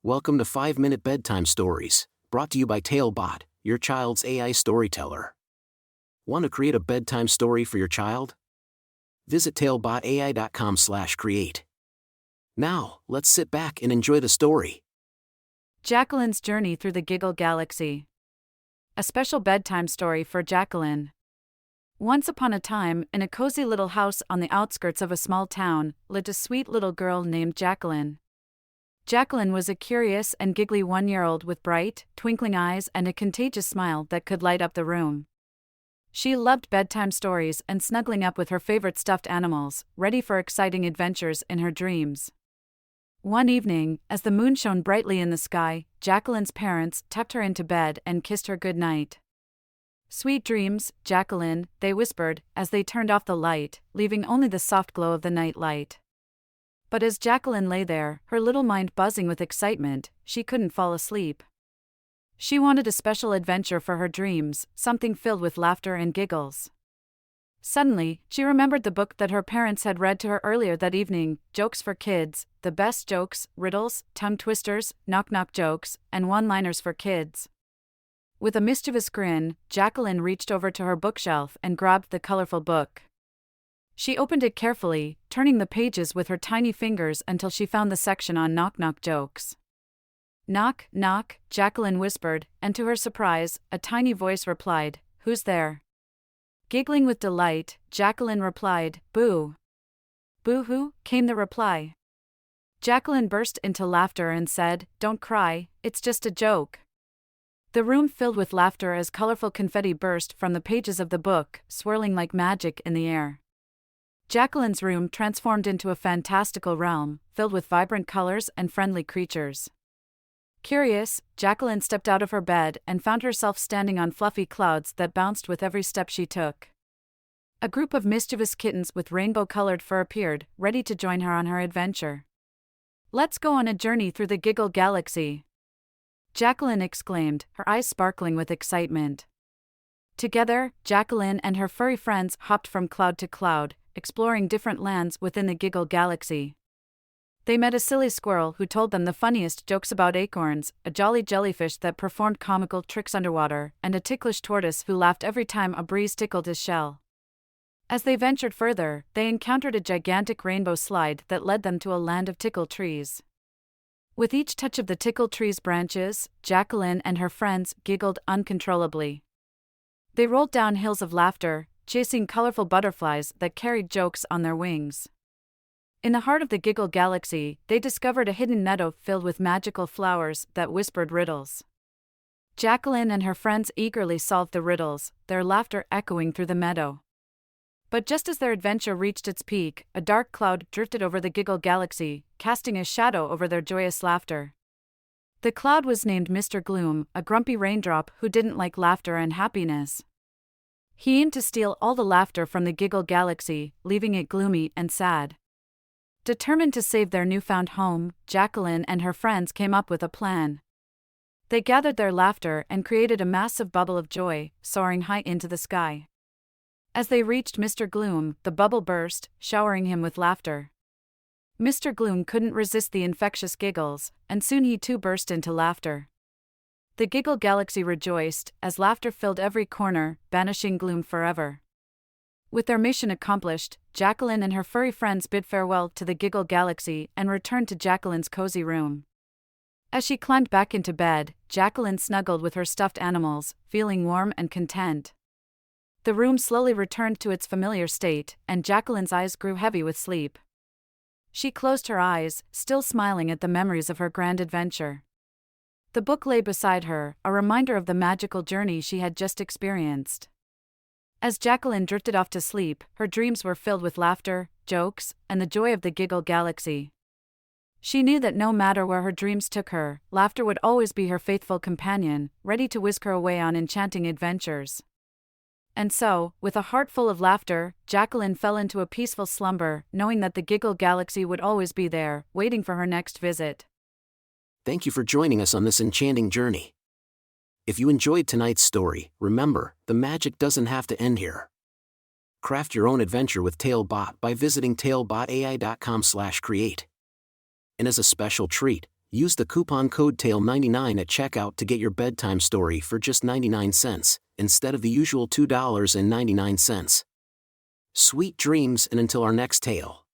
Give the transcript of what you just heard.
Welcome to 5-Minute Bedtime Stories, brought to you by TaleBot, your child's AI storyteller. Want to create a bedtime story for your child? Visit talebotai.com/create. Now, let's sit back and enjoy the story. Jacqueline's Journey Through the Giggle Galaxy. A special bedtime story for Jacqueline. Once upon a time, in a cozy little house on the outskirts of a small town, lived a sweet little girl named Jacqueline. Jacqueline was a curious and giggly 1-year-old with bright, twinkling eyes and a contagious smile that could light up the room. She loved bedtime stories and snuggling up with her favorite stuffed animals, ready for exciting adventures in her dreams. One evening, as the moon shone brightly in the sky, Jacqueline's parents tucked her into bed and kissed her good night. "Sweet dreams, Jacqueline," they whispered, as they turned off the light, leaving only the soft glow of the night light. But as Jacqueline lay there, her little mind buzzing with excitement, she couldn't fall asleep. She wanted a special adventure for her dreams, something filled with laughter and giggles. Suddenly, she remembered the book that her parents had read to her earlier that evening, Jokes for Kids, the best jokes, riddles, tongue twisters, knock-knock jokes, and one-liners for kids. With a mischievous grin, Jacqueline reached over to her bookshelf and grabbed the colorful book. She opened it carefully, turning the pages with her tiny fingers until she found the section on knock-knock jokes. "Knock, knock," Jacqueline whispered, and to her surprise, a tiny voice replied, "Who's there?" Giggling with delight, Jacqueline replied, "Boo." "Boo-hoo," came the reply. Jacqueline burst into laughter and said, "Don't cry, it's just a joke." The room filled with laughter as colorful confetti burst from the pages of the book, swirling like magic in the air. Jacqueline's room transformed into a fantastical realm, filled with vibrant colors and friendly creatures. Curious, Jacqueline stepped out of her bed and found herself standing on fluffy clouds that bounced with every step she took. A group of mischievous kittens with rainbow-colored fur appeared, ready to join her on her adventure. "Let's go on a journey through the Giggle Galaxy," Jacqueline exclaimed, her eyes sparkling with excitement. Together, Jacqueline and her furry friends hopped from cloud to cloud, exploring different lands within the Giggle Galaxy. They met a silly squirrel who told them the funniest jokes about acorns, a jolly jellyfish that performed comical tricks underwater, and a ticklish tortoise who laughed every time a breeze tickled his shell. As they ventured further, they encountered a gigantic rainbow slide that led them to a land of tickle trees. With each touch of the tickle tree's branches, Jacqueline and her friends giggled uncontrollably. They rolled down hills of laughter, chasing colorful butterflies that carried jokes on their wings. In the heart of the Giggle Galaxy, they discovered a hidden meadow filled with magical flowers that whispered riddles. Jacqueline and her friends eagerly solved the riddles, their laughter echoing through the meadow. But just as their adventure reached its peak, a dark cloud drifted over the Giggle Galaxy, casting a shadow over their joyous laughter. The cloud was named Mr. Gloom, a grumpy raindrop who didn't like laughter and happiness. He aimed to steal all the laughter from the Giggle Galaxy, leaving it gloomy and sad. Determined to save their newfound home, Jacqueline and her friends came up with a plan. They gathered their laughter and created a massive bubble of joy, soaring high into the sky. As they reached Mr. Gloom, the bubble burst, showering him with laughter. Mr. Gloom couldn't resist the infectious giggles, and soon he too burst into laughter. The Giggle Galaxy rejoiced, as laughter filled every corner, banishing gloom forever. With their mission accomplished, Jacqueline and her furry friends bid farewell to the Giggle Galaxy and returned to Jacqueline's cozy room. As she climbed back into bed, Jacqueline snuggled with her stuffed animals, feeling warm and content. The room slowly returned to its familiar state, and Jacqueline's eyes grew heavy with sleep. She closed her eyes, still smiling at the memories of her grand adventure. The book lay beside her, a reminder of the magical journey she had just experienced. As Jacqueline drifted off to sleep, her dreams were filled with laughter, jokes, and the joy of the Giggle Galaxy. She knew that no matter where her dreams took her, laughter would always be her faithful companion, ready to whisk her away on enchanting adventures. And so, with a heart full of laughter, Jacqueline fell into a peaceful slumber, knowing that the Giggle Galaxy would always be there, waiting for her next visit. Thank you for joining us on this enchanting journey. If you enjoyed tonight's story, remember, the magic doesn't have to end here. Craft your own adventure with TaleBot by visiting talebotai.com/create. And as a special treat, Use the coupon code TALE99 at checkout to get your bedtime story for just 99 cents, instead of the usual $2.99. Sweet dreams, and until our next tale.